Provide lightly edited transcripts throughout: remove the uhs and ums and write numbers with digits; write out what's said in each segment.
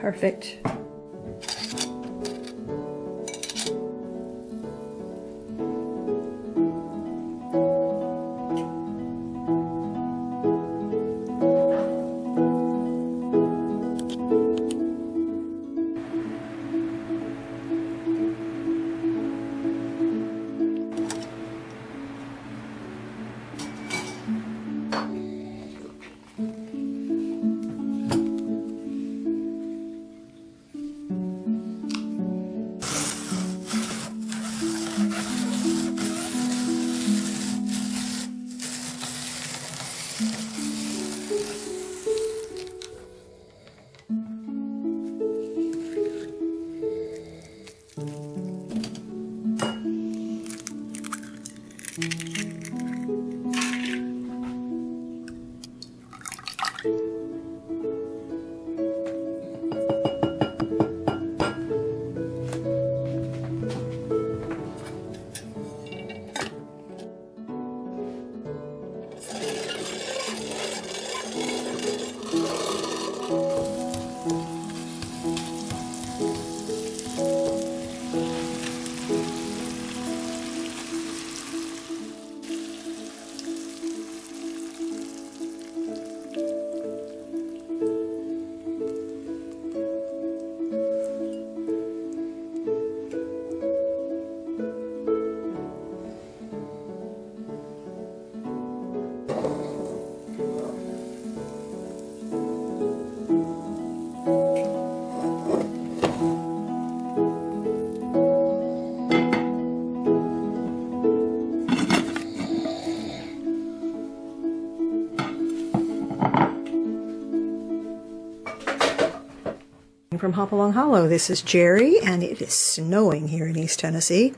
Perfect. From Hopalong Hollow, this is Jeri, and it is snowing here in East Tennessee,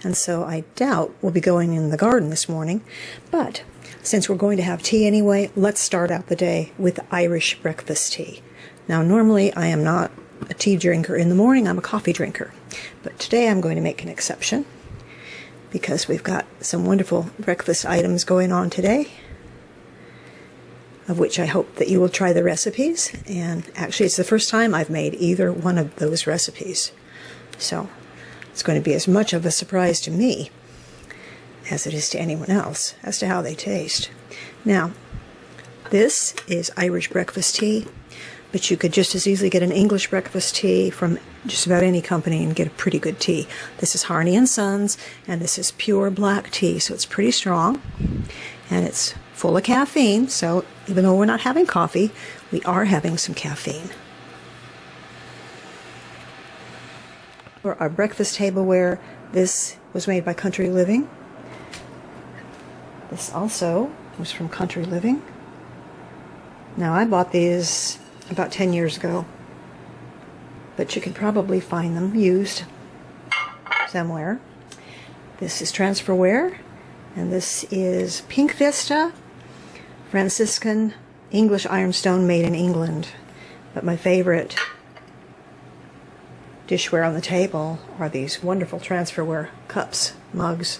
and so I doubt we'll be going in the garden this morning, but since we're going to have tea anyway, let's start out the day with Irish breakfast tea. Now normally I am not a tea drinker in the morning, I'm a coffee drinker, but today I'm going to make an exception because we've got some wonderful breakfast items going on today, of which I hope that you will try the recipes. And actually it's the first time I've made either one of those recipes, so it's going to be as much of a surprise to me as it is to anyone else as to how they taste. Now this is Irish breakfast tea, but you could just as easily get an English breakfast tea from just about any company and get a pretty good tea. This is Harney and Sons, and this is pure black tea, so it's pretty strong and it's full of caffeine, so even though we're not having coffee, we are having some caffeine. For our breakfast tableware, this was made by Country Living. This also was from Country Living. Now I bought these about 10 years ago, but you can probably find them used somewhere. This is Transferware, and this is Pink Vista Franciscan English ironstone made in England. But my favorite dishware on the table are these wonderful Transferware cups, mugs.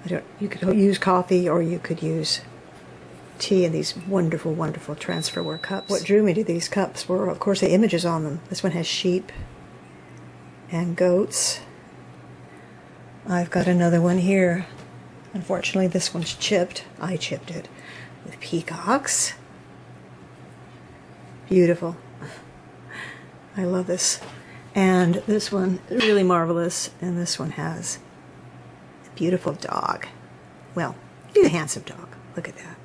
You could use coffee or you could use tea in these wonderful, wonderful transferware cups. What drew me to these cups were, of course, the images on them. This one has sheep and goats. I've got another one here. Unfortunately, this one's chipped. I chipped it. With peacocks. Beautiful. I love this. And this one is really marvelous. And this one has a beautiful dog. Well, he's a handsome dog. Look at that.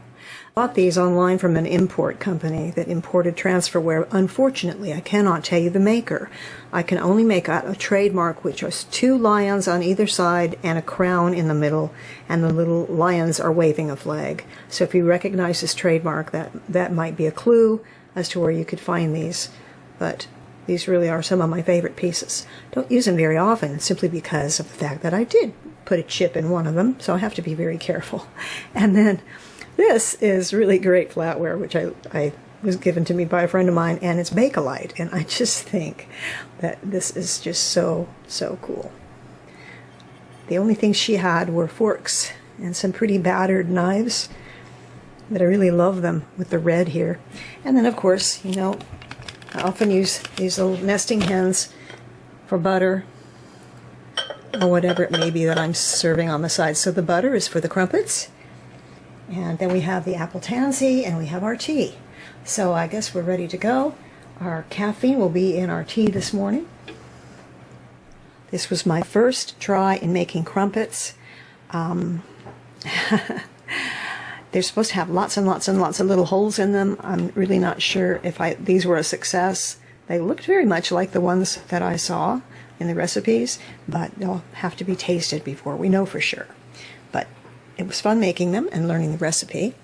Bought these online from an import company that imported transferware. Unfortunately, I cannot tell you the maker. I can only make out a trademark, which is 2 lions on either side and a crown in the middle, and the little lions are waving a flag. So if you recognize this trademark, that might be a clue as to where you could find these. But these really are some of my favorite pieces. Don't use them very often, simply because of the fact that I did put a chip in one of them, so I have to be very careful. And then this is really great flatware, which I was given to me by a friend of mine, and it's Bakelite, and I just think that this is just so, so cool. The only things she had were forks and some pretty battered knives, but I really love them with the red here. And then, of course, you know, I often use these little nesting hens for butter or whatever it may be that I'm serving on the side. So the butter is for the crumpets. And then we have the apple tansey, and we have our tea. So I guess we're ready to go. Our caffeine will be in our tea this morning. This was my first try in making crumpets. They're supposed to have lots and lots and lots of little holes in them. I'm really not sure if these were a success. They looked very much like the ones that I saw in the recipes, but they'll have to be tasted before we know for sure. But it was fun making them and learning the recipe.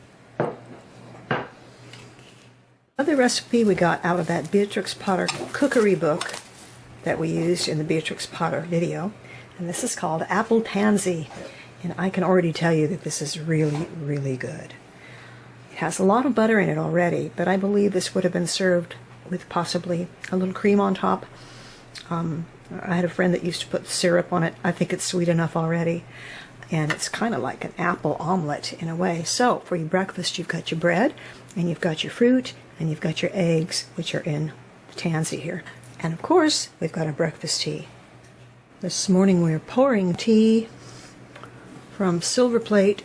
Another recipe we got out of that Beatrix Potter cookery book that we used in the Beatrix Potter video, and this is called Apple Tansey, and I can already tell you that this is really, really good. It has a lot of butter in it already, but I believe this would have been served with possibly a little cream on top. I had a friend that used to put syrup on it. I think it's sweet enough already. And it's kind of like an apple omelet in a way. So for your breakfast, you've got your bread, and you've got your fruit, and you've got your eggs, which are in the tansey here. And of course, we've got our breakfast tea. This morning we're pouring tea from silver plate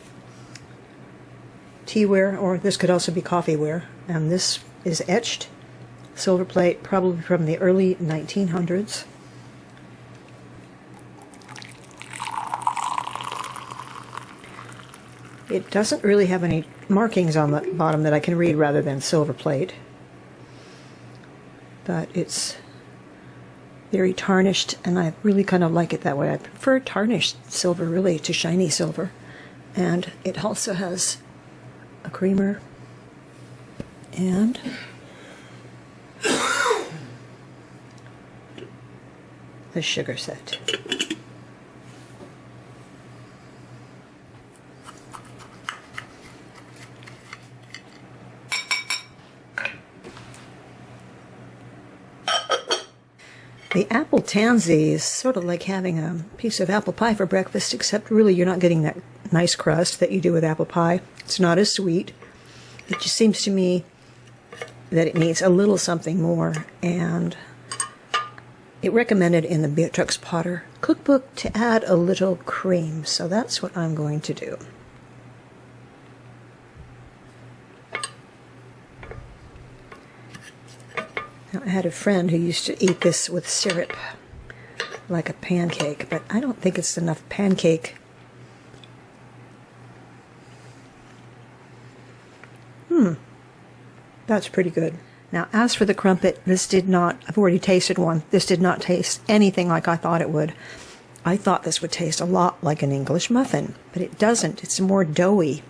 teaware, or this could also be coffeeware. And this is etched silver plate, probably from the early 1900s. It doesn't really have any markings on the bottom that I can read rather than silver plate. But it's very tarnished, and I really kind of like it that way. I prefer tarnished silver really to shiny silver. And it also has a creamer and a sugar set. The apple tansey is sort of like having a piece of apple pie for breakfast, except really you're not getting that nice crust that you do with apple pie. It's not as sweet. It just seems to me that it needs a little something more, and it recommended in the Beatrix Potter cookbook to add a little cream, so that's what I'm going to do. I had a friend who used to eat this with syrup, like a pancake, but I don't think it's enough pancake. That's pretty good. Now, as for the crumpet, this did not, I've already tasted one, this did not taste anything like I thought it would. I thought this would taste a lot like an English muffin, but it doesn't. It's more doughy.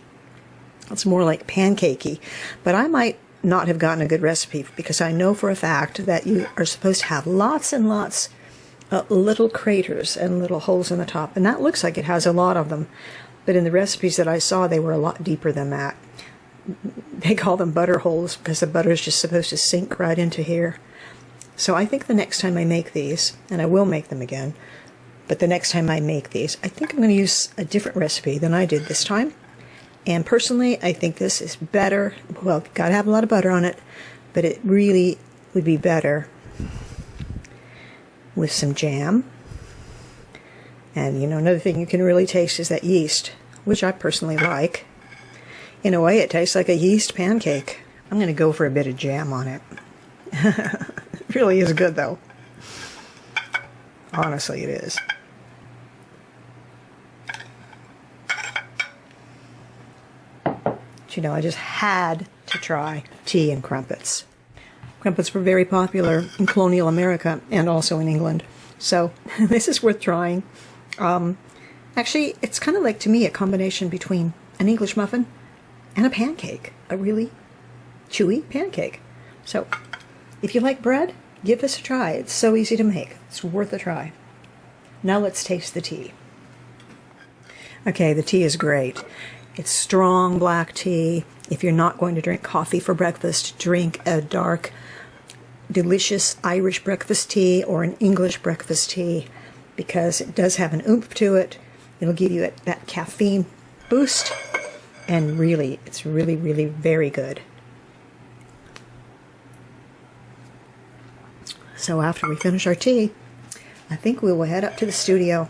It's more like pancakey, but I might not have gotten a good recipe, because I know for a fact that you are supposed to have lots and lots of little craters and little holes in the top, and that looks like it has a lot of them, but in the recipes that I saw, they were a lot deeper than that. They call them butter holes because the butter is just supposed to sink right into here. So I think the next time I make these, and I will make them again, but the next time I make these, I think I'm going to use a different recipe than I did this time. And personally, I think this is better. Well, gotta have a lot of butter on it, but it really would be better with some jam. And you know, another thing you can really taste is that yeast, which I personally like. In a way, it tastes like a yeast pancake. I'm going to go for a bit of jam on it. It really is good, though. Honestly, it is. But, you know, I just had to try tea and crumpets. Crumpets were very popular in colonial America and also in England. So this is worth trying. Actually, it's kind of like, to me, a combination between an English muffin and a pancake. A really chewy pancake. So if you like bread, give this a try. It's so easy to make. It's worth a try. Now let's taste the tea. Okay, the tea is great. It's strong black tea. If you're not going to drink coffee for breakfast, drink a dark, delicious Irish breakfast tea or an English breakfast tea, because it does have an oomph to it. It'll give you that caffeine boost, and really, it's really, really very good. So after we finish our tea, I think we will head up to the studio.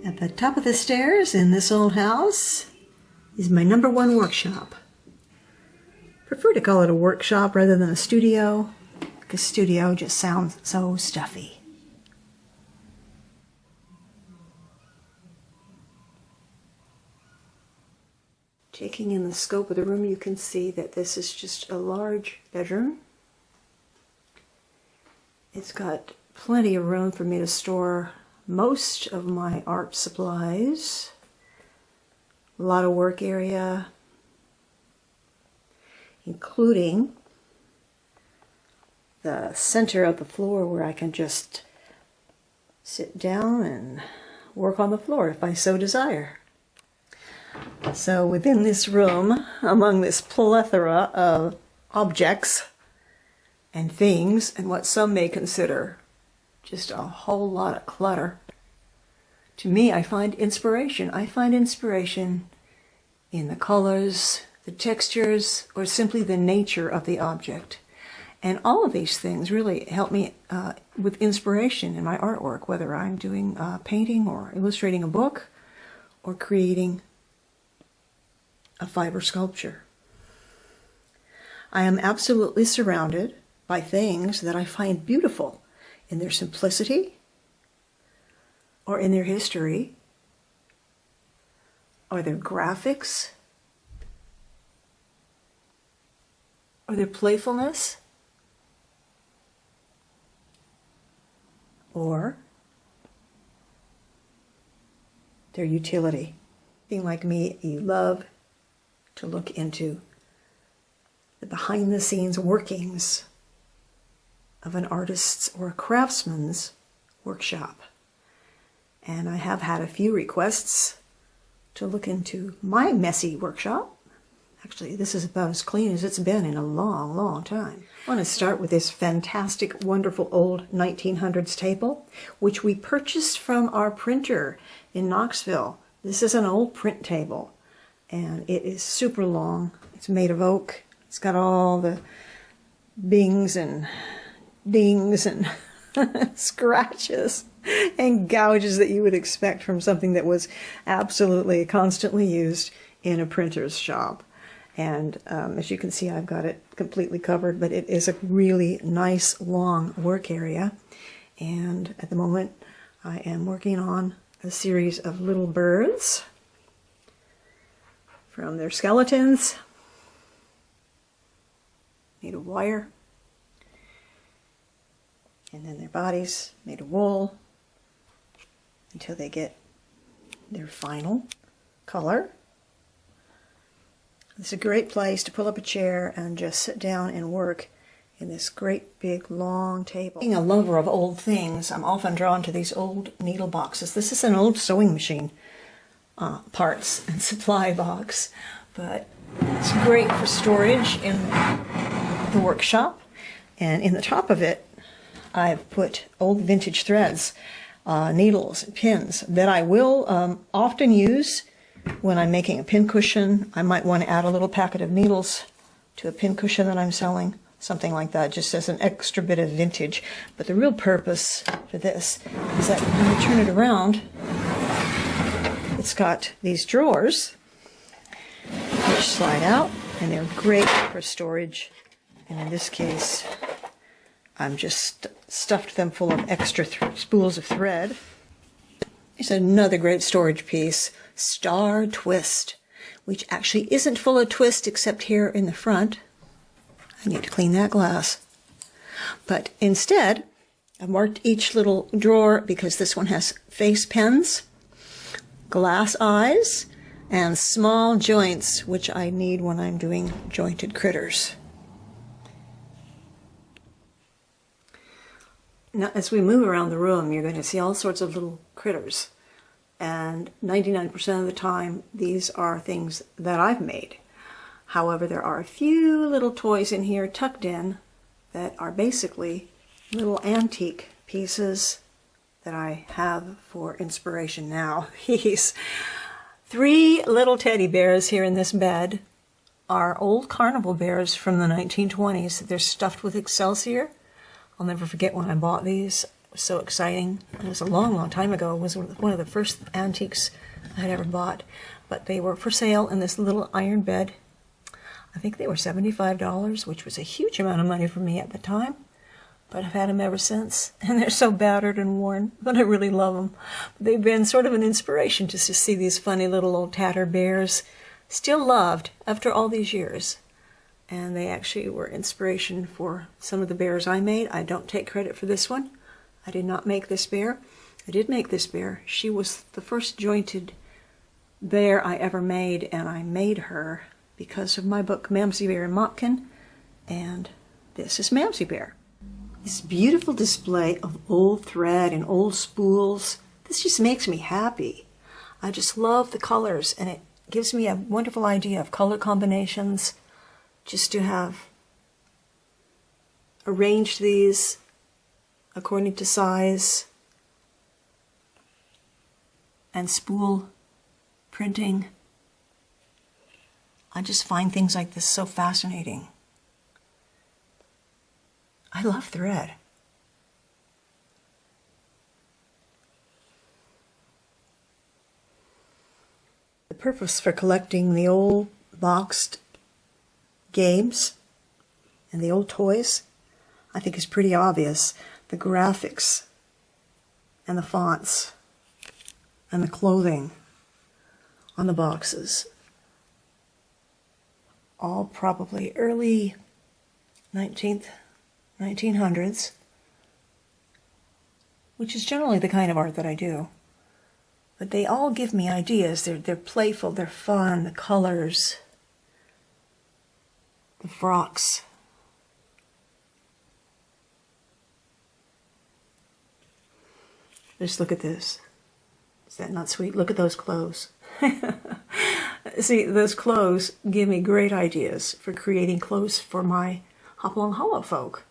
At the top of the stairs in this old house is my #1 workshop. Prefer to call it a workshop rather than a studio, because studio just sounds so stuffy. Taking in the scope of the room, you can see that this is just a large bedroom. It's got plenty of room for me to store most of my art supplies. A lot of work area, including the center of the floor where I can just sit down and work on the floor if I so desire. So within this room, among this plethora of objects and things, and what some may consider just a whole lot of clutter, to me, I find inspiration. I find inspiration in the colors, the textures, or simply the nature of the object. And all of these things really help me with inspiration in my artwork, whether I'm doing painting or illustrating a book or creating a fiber sculpture. I am absolutely surrounded by things that I find beautiful in their simplicity or in their history or their graphics or their playfulness or their utility. Being like me, you love to look into the behind-the-scenes workings of an artist's or a craftsman's workshop. And I have had a few requests to look into my messy workshop. Actually, this is about as clean as it's been in a long, long time. I want to start with this fantastic, wonderful old 1900s table, which we purchased from our printer in Knoxville. This is an old print table, and it is super long. It's made of oak. It's got all the bings and dings and scratches and gouges that you would expect from something that was absolutely constantly used in a printer's shop. And as you can see, I've got it completely covered, but it is a really nice long work area. And at the moment, I am working on a series of little birds from their skeletons made of wire, and then their bodies made of wool until they get their final color. It's a great place to pull up a chair and just sit down and work in this great big long table. Being a lover of old things, I'm often drawn to these old needle boxes. This is an old sewing machine parts and supply box, but it's great for storage in the workshop. And in the top of it, I've put old vintage threads, needles, pins that I will often use when I'm making a pincushion. I might want to add a little packet of needles to a pincushion that I'm selling, something like that, just as an extra bit of vintage. But the real purpose for this is that when you turn it around, it's got these drawers which slide out, and they're great for storage. And in this case, I'm just stuffed them full of extra spools of thread. Here's another great storage piece, Star Twist, which actually isn't full of twist except here in the front. I need to clean that glass. But instead, I've marked each little drawer because this one has face pens, glass eyes, and small joints, which I need when I'm doing jointed critters. Now, as we move around the room, you're going to see all sorts of little critters. And 99% of the time, these are things that I've made. However, there are a few little toys in here tucked in that are basically little antique pieces that I have for inspiration now. These 3 little teddy bears here in this bed are old carnival bears from the 1920s. They're stuffed with excelsior. I'll never forget when I bought these. It was so exciting. It was a long, long time ago. It was one of the first antiques I had ever bought. But they were for sale in this little iron bed. I think they were $75, which was a huge amount of money for me at the time. But I've had them ever since. And they're so battered and worn, but I really love them. They've been sort of an inspiration just to see these funny little old tattered bears still loved after all these years. And they actually were inspiration for some of the bears I made. I don't take credit for this one. I did not make this bear. I did make this bear. She was the first jointed bear I ever made, and I made her because of my book, Mamsie Bear and Mopkin, and this is Mamsie Bear. This beautiful display of old thread and old spools, this just makes me happy. I just love the colors, and it gives me a wonderful idea of color combinations, just to have arranged these according to size and spool printing. I just find things like this so fascinating. I love thread. The purpose for collecting the old boxed games and the old toys, I think, is pretty obvious. The graphics and the fonts and the clothing on the boxes, all probably early 1900s, which is generally the kind of art that I do. But they all give me ideas. They're playful, they're fun, the colors, the frocks. Just look at this. Is that not sweet? Look at those clothes. See, those clothes give me great ideas for creating clothes for my Hopalong Hollow folk.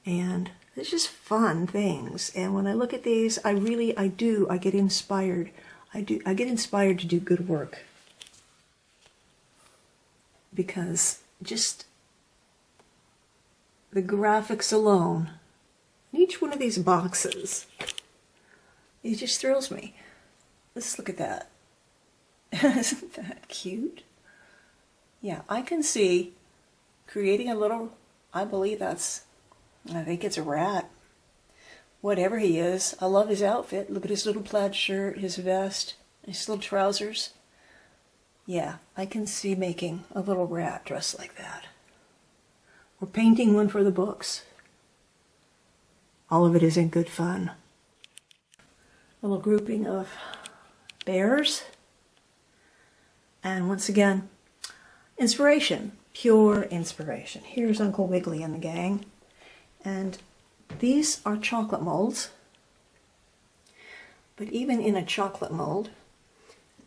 And it's just fun things. And when I look at these, I get inspired. I get inspired to do good work. Because just the graphics alone, each one of these boxes, it just thrills me. Let's look at that. Isn't that cute? Yeah, I can see creating a little, I think it's a rat. Whatever he is, I love his outfit. Look at his little plaid shirt, his vest, his little trousers. Yeah, I can see making a little rat dressed like that. Or painting one for the books. All of it is in good fun. A little grouping of bears. And once again, inspiration, pure inspiration. Here's Uncle Wiggily and the gang. And these are chocolate molds. But even in a chocolate mold,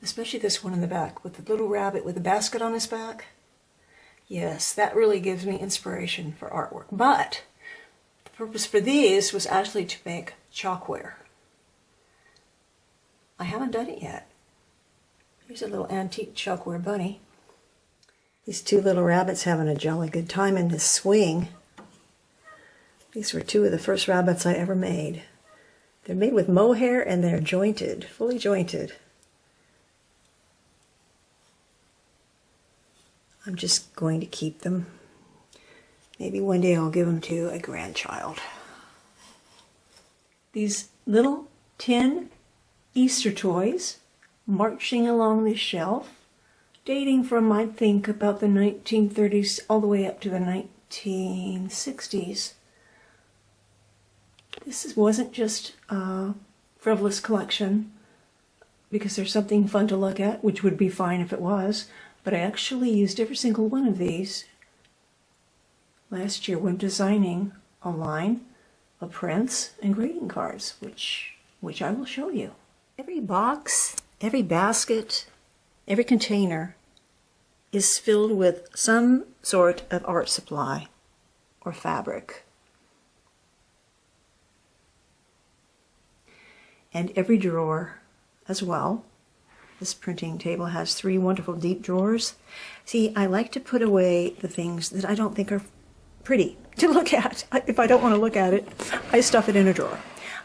especially this one in the back with the little rabbit with a basket on his back, yes, that really gives me inspiration for artwork. But the purpose for these was actually to make chalkware. I haven't done it yet. Here's a little antique chalkware bunny. These two little rabbits having a jolly good time in this swing. These were two of the first rabbits I ever made. They're made with mohair and they're jointed, fully jointed. I'm just going to keep them. Maybe one day I'll give them to a grandchild. These little tin Easter toys marching along the shelf, dating from, I think, about the 1930s all the way up to the 1960s. This wasn't just a frivolous collection because there's something fun to look at, which would be fine if it was, but I actually used every single one of these last year when designing a line of prints and greeting cards, which I will show you. Every box, every basket, every container is filled with some sort of art supply or fabric. And every drawer as well. This printing table has 3 wonderful deep drawers. See, I like to put away the things that I don't think are pretty to look at. If I don't want to look at it, I stuff it in a drawer.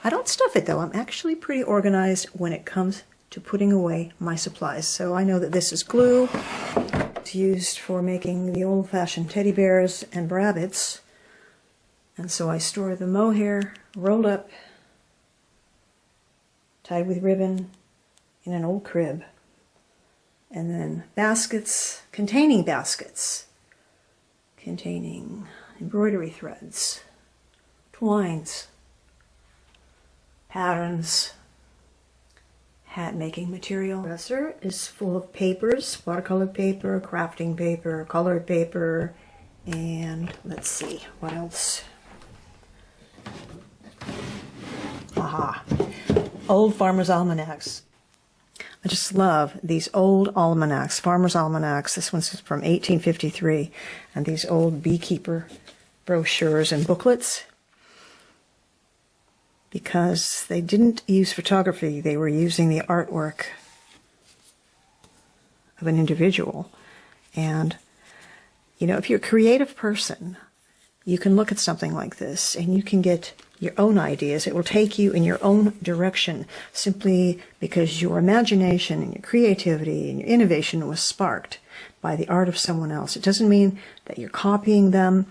I don't stuff it though. I'm actually pretty organized when it comes to putting away my supplies. So I know that this is glue. It's used for making the old-fashioned teddy bears and rabbits. And so I store the mohair rolled up, tied with ribbon in an old crib. And then baskets containing embroidery threads, twines, patterns, hat making material. The dresser is full of papers, watercolor paper, crafting paper, colored paper, and let's see, what else? Aha, old farmer's almanacs. I just love these old almanacs, farmer's almanacs. This one's from 1853, and these old beekeeper brochures and booklets. Because they didn't use photography, they were using the artwork of an individual. And, you know, if you're a creative person, you can look at something like this and you can get your own ideas. It will take you in your own direction simply because your imagination and your creativity and your innovation was sparked by the art of someone else. It doesn't mean that you're copying them.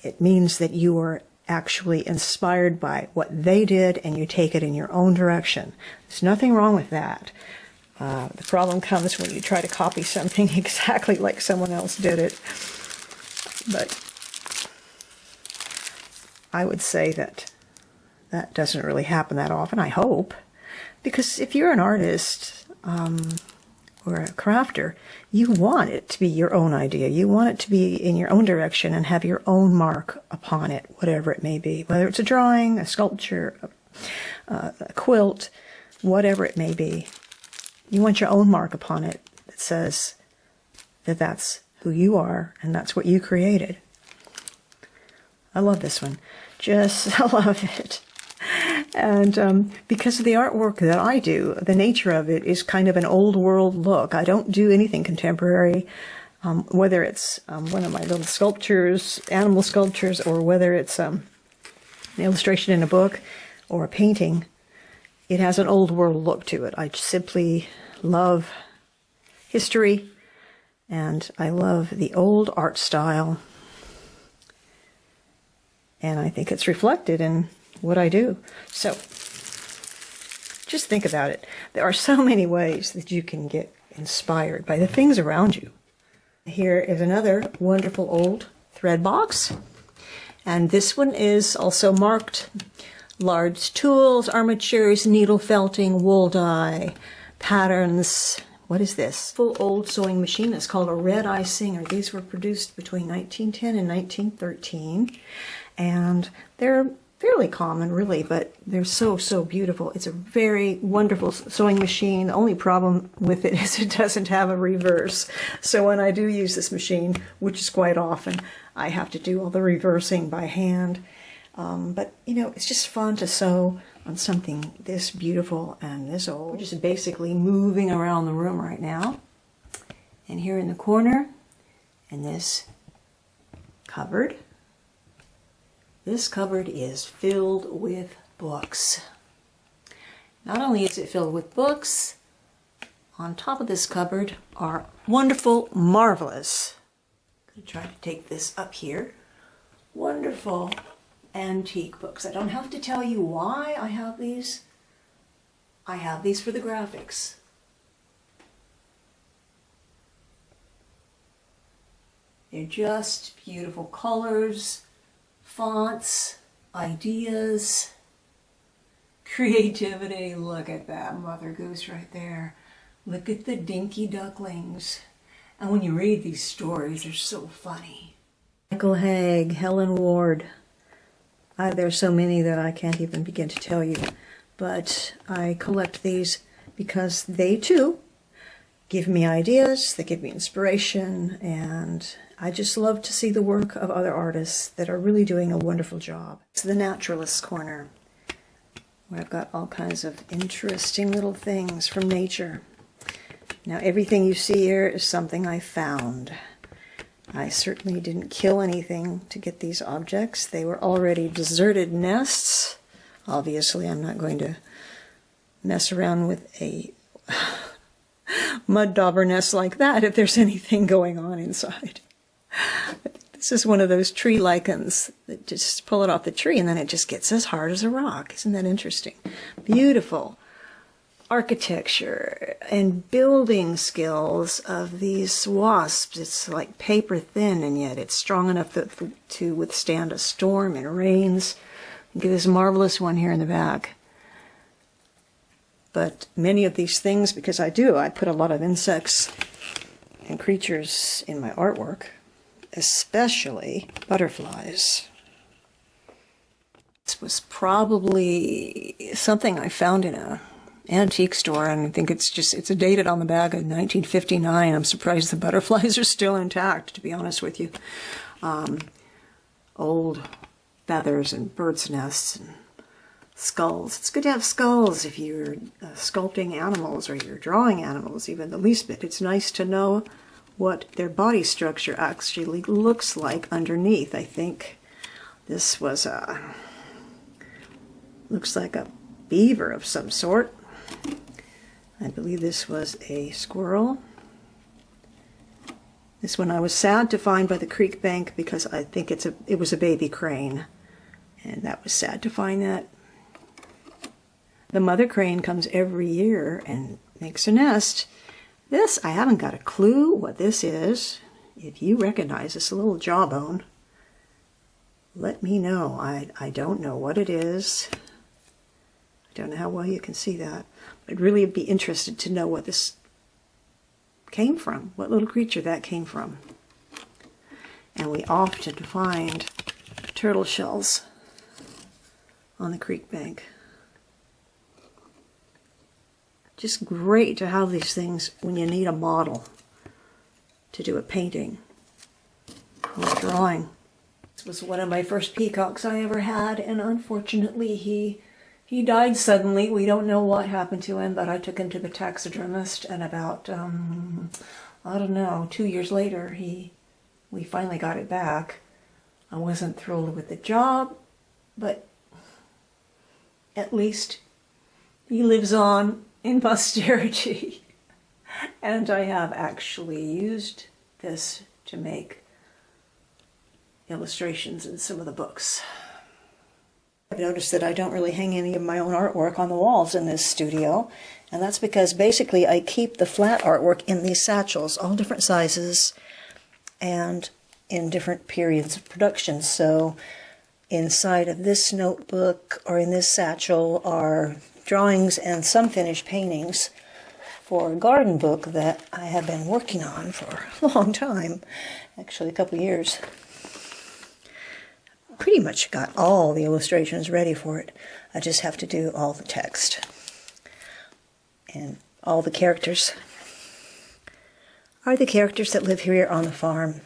It means that you are actually inspired by what they did and you take it in your own direction. There's nothing wrong with that. The problem comes when you try to copy something exactly like someone else did it. But I would say that that doesn't really happen that often, I hope. Because if you're an artist or a crafter, you want it to be your own idea. You want it to be in your own direction and have your own mark upon it, whatever it may be. Whether it's a drawing, a sculpture, a quilt, whatever it may be. You want your own mark upon it that says that that's who you are and that's what you created. I love this one. I love it. And because of the artwork that I do, the nature of it is kind of an old world look. I don't do anything contemporary, whether it's one of my little sculptures, animal sculptures, or whether it's an illustration in a book or a painting. It has an old world look to it. I simply love history, and I love the old art style. And I think it's reflected in what I do. So, just think about it. There are so many ways that you can get inspired by the things around you. Here is another wonderful old thread box. And this one is also marked large tools, armatures, needle felting, wool dye, patterns. What is this? Full old sewing machine. It's called a Red Eye Singer. These were produced between 1910 and 1913. And they're fairly common, really, but they're so, so beautiful. It's a very wonderful sewing machine. The only problem with it is it doesn't have a reverse. So when I do use this machine, which is quite often, I have to do all the reversing by hand. But, you know, it's just fun to sew on something this beautiful and this old. We're just basically moving around the room right now. And here in the corner, in this cupboard, this cupboard is filled with books. Not only is it filled with books, on top of this cupboard are wonderful, marvelous, I'm going to try to take this up here, wonderful antique books. I don't have to tell you why I have these. I have these for the graphics. They're just beautiful colors, fonts, ideas, creativity. Look at that Mother Goose right there. Look at the dinky ducklings. And when you read these stories, they're so funny. Michael Haig, Helen Ward. There's so many that I can't even begin to tell you. But I collect these because they too give me ideas, they give me inspiration, and I just love to see the work of other artists that are really doing a wonderful job. It's the Naturalist Corner, where I've got all kinds of interesting little things from nature. Now, everything you see here is something I found. I certainly didn't kill anything to get these objects. They were already deserted nests. Obviously, I'm not going to mess around with a mud dauber nest like that if there's anything going on inside. This is one of those tree lichens that just pull it off the tree and then it just gets as hard as a rock. Isn't that interesting? Beautiful architecture and building skills of these wasps. It's like paper thin and yet it's strong enough to withstand a storm and rains. Look at this marvelous one here in the back. But many of these things, because I put a lot of insects and creatures in my artwork, especially butterflies. This was probably something I found in an antique store, and I think it's dated on the bag of 1959. I'm surprised the butterflies are still intact, to be honest with you. Old feathers and birds' nests and skulls. It's good to have skulls if you're sculpting animals or you're drawing animals, even the least bit. It's nice to know what their body structure actually looks like underneath. I think this was looks like a beaver of some sort. I believe this was a squirrel. This one I was sad to find by the creek bank because I think it was a baby crane, and that was sad to find that. The mother crane comes every year and makes a nest. This, I haven't got a clue what this is. If you recognize this little jawbone, let me know. I don't know what it is. I don't know how well you can see that. I'd really be interested to know what this came from, what little creature that came from. And we often find turtle shells on the creek bank. Just great to have these things when you need a model to do a painting or a drawing. This was one of my first peacocks I ever had, and unfortunately he died suddenly. We don't know what happened to him, but I took him to the taxidermist, and about, I don't know, 2 years later, we finally got it back. I wasn't thrilled with the job, but at least he lives on in posterity. And I have actually used this to make illustrations in some of the books. I've noticed that I don't really hang any of my own artwork on the walls in this studio, and that's because basically I keep the flat artwork in these satchels, all different sizes and in different periods of production. So inside of this notebook or in this satchel are drawings and some finished paintings for a garden book that I have been working on for a long time, actually a couple of years. Pretty much got all the illustrations ready for it. I just have to do all the text. And all the characters are the characters that live here on the farm.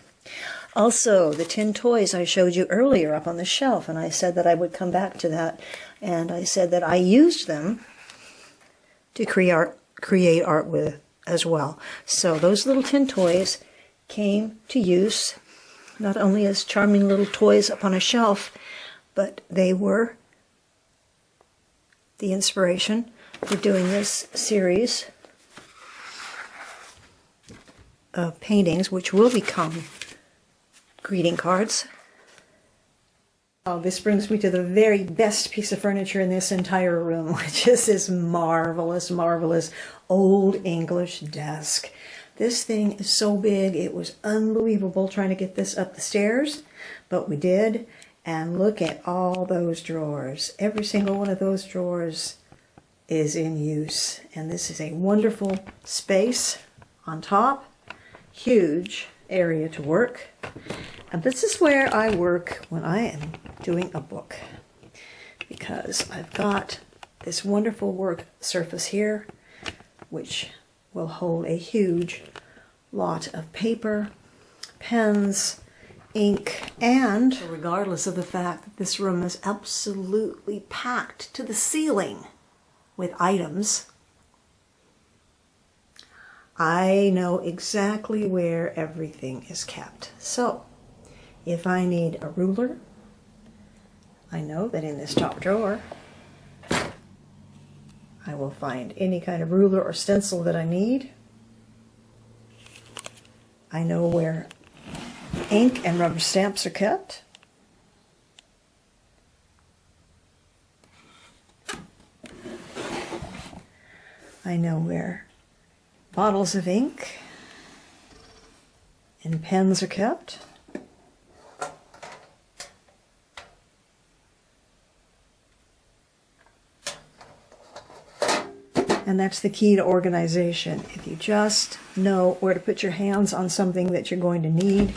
Also, the tin toys I showed you earlier up on the shelf, and I said that I would come back to that, and I said that I used them to create art with as well. So those little tin toys came to use not only as charming little toys up on a shelf, but they were the inspiration for doing this series of paintings, which will become greeting cards. Oh, this brings me to the very best piece of furniture in this entire room, which is this marvelous, marvelous old English desk. This thing is so big, it was unbelievable trying to get this up the stairs, but we did. And look at all those drawers. Every single one of those drawers is in use. And this is a wonderful space on top. Huge area to work. And this is where I work when I am doing a book, because I've got this wonderful work surface here, which will hold a huge lot of paper, pens, ink, and regardless of the fact that this room is absolutely packed to the ceiling with items, I know exactly where everything is kept. So if I need a ruler, I know that in this top drawer I will find any kind of ruler or stencil that I need. I know where ink and rubber stamps are kept. I know where bottles of ink and pens are kept. And that's the key to organization. If you just know where to put your hands on something that you're going to need.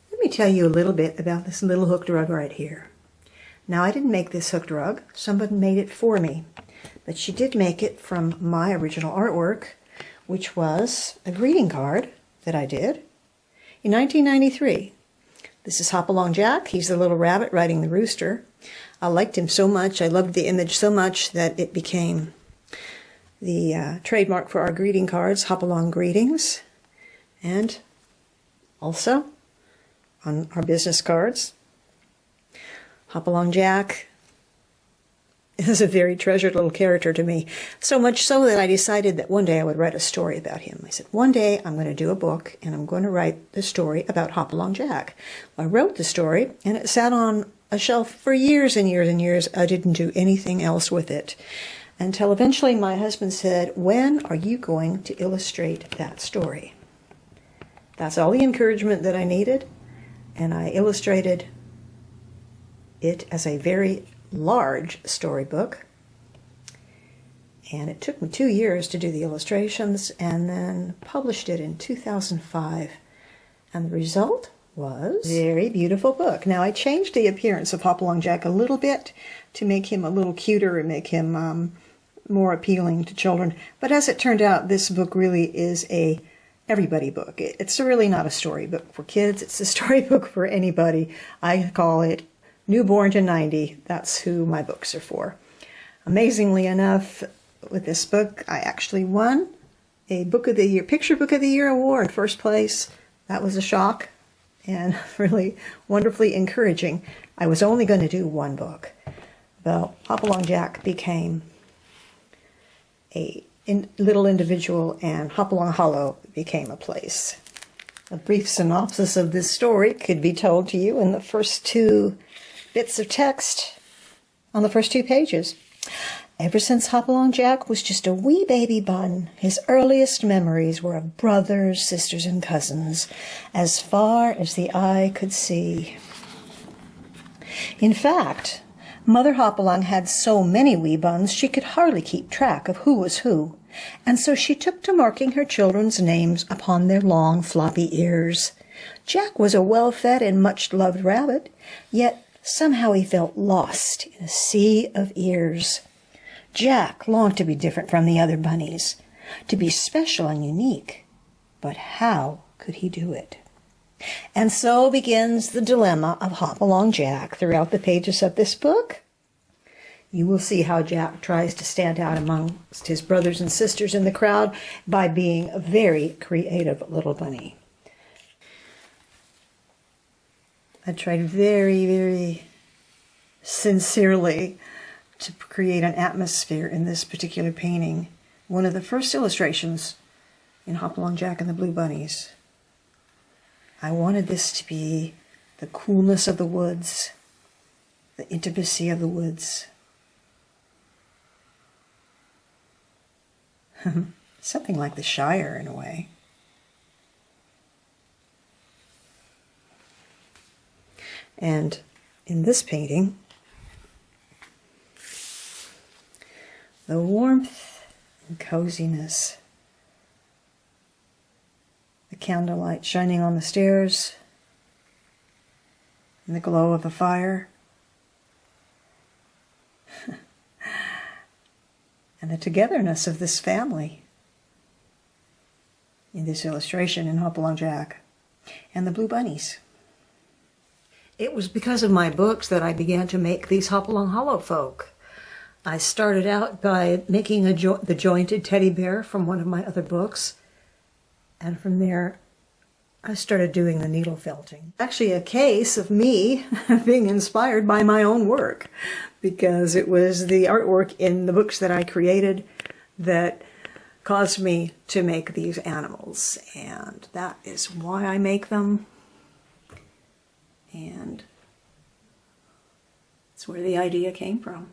Let me tell you a little bit about this little hooked rug right here. Now, I didn't make this hooked rug. Somebody made it for me. But she did make it from my original artwork, which was a greeting card that I did in 1993. This is Hop Along Jack. He's the little rabbit riding the rooster. I liked him so much, I loved the image so much that it became the trademark for our greeting cards, Hopalong Greetings, and also on our business cards. Hopalong Jack is a very treasured little character to me, so much so that I decided that one day I would write a story about him. I said, one day I'm going to do a book and I'm going to write the story about Hopalong Jack. Well, I wrote the story and it sat on a shelf for years and years and years. I didn't do anything else with it until eventually my husband said, when are you going to illustrate that story? That's all the encouragement that I needed, and I illustrated it as a very large storybook, and it took me 2 years to do the illustrations, and then published it in 2005, and the result was a very beautiful book. Now, I changed the appearance of Hopalong Jack a little bit to make him a little cuter and make him more appealing to children, but as it turned out, this book really is a everybody book. It's really not a storybook for kids, it's a storybook for anybody. I call it Newborn to 90, that's who my books are for. Amazingly enough, with this book, I actually won a Book of the Year, Picture Book of the Year award, first place. That was a shock and really wonderfully encouraging. I was only going to do one book. Well, Hopalong Jack became a little individual, and Hopalong Hollow became a place. A brief synopsis of this story could be told to you in the first 2 bits of text on the first 2 pages. Ever since Hopalong Jack was just a wee baby bun, his earliest memories were of brothers, sisters, and cousins, as far as the eye could see. In fact, Mother Hopalong had so many wee buns she could hardly keep track of who was who, and so she took to marking her children's names upon their long, floppy ears. Jack was a well-fed and much-loved rabbit, yet somehow he felt lost in a sea of ears. Jack longed to be different from the other bunnies, to be special and unique, but how could he do it? And so begins the dilemma of Hopalong Jack throughout the pages of this book. You will see how Jack tries to stand out amongst his brothers and sisters in the crowd by being a very creative little bunny. I tried very, very sincerely to create an atmosphere in this particular painting. One of the first illustrations in Hopalong Jack and the Blue Bunnies. I wanted this to be the coolness of the woods, the intimacy of the woods. Something like the Shire in a way. And in this painting, the warmth and coziness, the candlelight shining on the stairs, and the glow of the fire, and the togetherness of this family in this illustration in Hopalong Jack, and the Blue Bunnies. It was because of my books that I began to make these Hopalong Hollow folk. I started out by making the jointed teddy bear from one of my other books, and from there I started doing the needle felting. Actually a case of me being inspired by my own work, because it was the artwork in the books that I created that caused me to make these animals, and that is why I make them, and that's where the idea came from.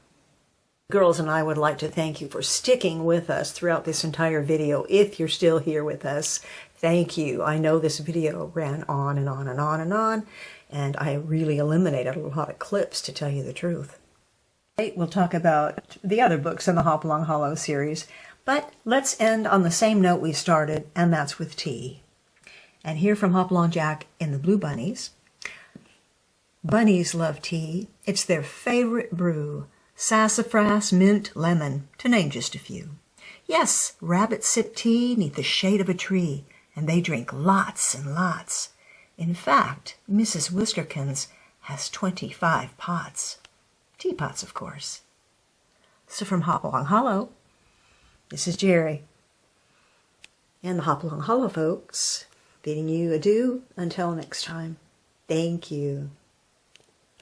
Girls and I would like to thank you for sticking with us throughout this entire video. If you're still here with us, thank you. I know this video ran on and on and on and on, and I really eliminated a lot of clips, to tell you the truth. We'll talk about the other books in the Hopalong Hollow series, but let's end on the same note we started, and that's with tea. And here from Hopalong Jack in the Blue Bunnies. Bunnies love tea. It's their favorite brew. Sassafras, mint, lemon, to name just a few. Yes, rabbits sip tea 'neath the shade of a tree, and they drink lots and lots. In fact, Mrs. Whiskerkins has 25 pots. Teapots, of course. So from Hopalong Hollow, This is Jerry and the Hopalong Hollow folks bidding you adieu until next time. Thank you.